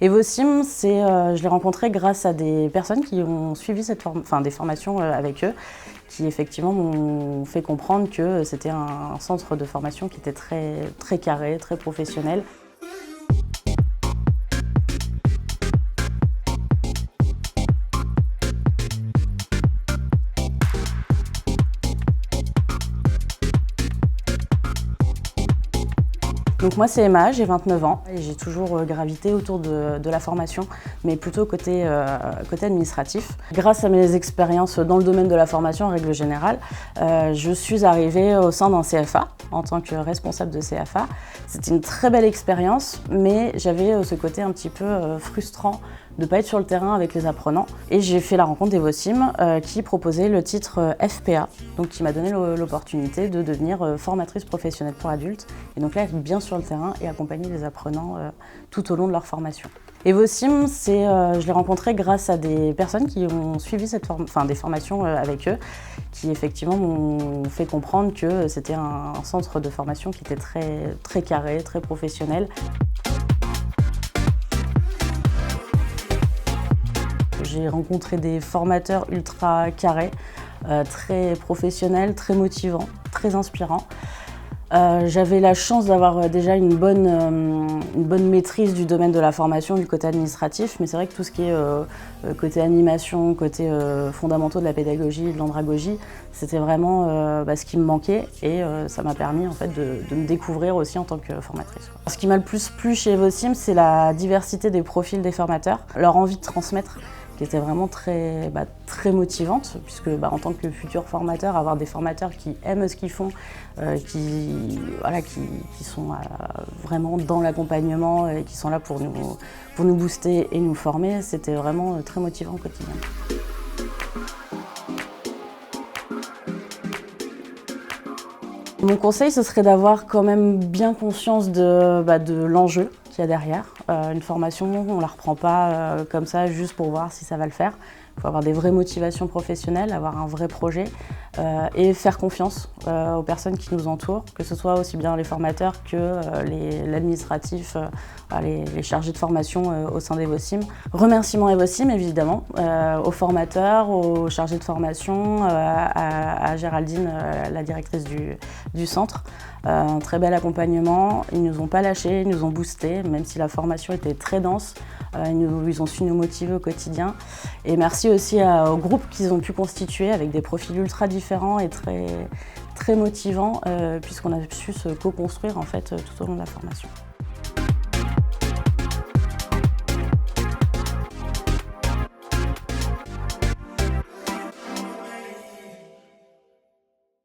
Evosim, je l'ai rencontré grâce à des personnes qui ont suivi des formations avec eux, qui effectivement m'ont fait comprendre que c'était un centre de formation qui était très carré, très professionnel. Donc moi c'est Emma, j'ai 29 ans et j'ai toujours gravité autour de la formation, mais plutôt côté administratif. Grâce à mes expériences dans le domaine de la formation en règle générale, je suis arrivée au sein d'un CFA en tant que responsable de CFA. C'était une très belle expérience, mais j'avais ce côté un petit peu frustrant de ne pas être sur le terrain avec les apprenants. Et j'ai fait la rencontre d'Evosim qui proposait le titre FPA, donc qui m'a donné l'opportunité de devenir formatrice professionnelle pour adultes. Et donc là, être bien sur le terrain et accompagner les apprenants tout au long de leur formation. Evosim, je l'ai rencontré grâce à des personnes qui ont suivi des formations avec eux, qui effectivement m'ont fait comprendre que c'était un centre de formation qui était très carré, très professionnel. J'ai rencontré des formateurs ultra carrés, très professionnels, très motivants, très inspirants. J'avais la chance d'avoir déjà une bonne maîtrise du domaine de la formation, du côté administratif, mais c'est vrai que tout ce qui est côté animation, côté fondamentaux de la pédagogie, de l'andragogie, c'était vraiment ce qui me manquait et ça m'a permis en fait, de me découvrir aussi en tant que formatrice. Ce qui m'a le plus plu chez Evosim, c'est la diversité des profils des formateurs, leur envie de transmettre, qui était vraiment très motivante, puisque en tant que futur formateur, avoir des formateurs qui aiment ce qu'ils font, qui sont vraiment dans l'accompagnement et qui sont là pour nous booster et nous former, c'était vraiment très motivant au quotidien. Mon conseil, ce serait d'avoir quand même bien conscience de l'enjeu qu'il y a derrière. Une formation, on ne la reprend pas comme ça juste pour voir si ça va le faire. Il faut avoir des vraies motivations professionnelles, avoir un vrai projet et faire confiance aux personnes qui nous entourent, que ce soit aussi bien les formateurs que l'administratif, les chargés de formation au sein d'Evosim. Remerciements Evosim évidemment, aux formateurs, aux chargés de formation, à Géraldine, la directrice du centre. Un très bel accompagnement, ils ne nous ont pas lâchés, ils nous ont boostés, même si la formation était très dense, ils ont su nous motiver au quotidien. Et merci aussi au groupe qu'ils ont pu constituer avec des profils ultra différents et très motivants, puisqu'on a su se co-construire en fait, tout au long de la formation.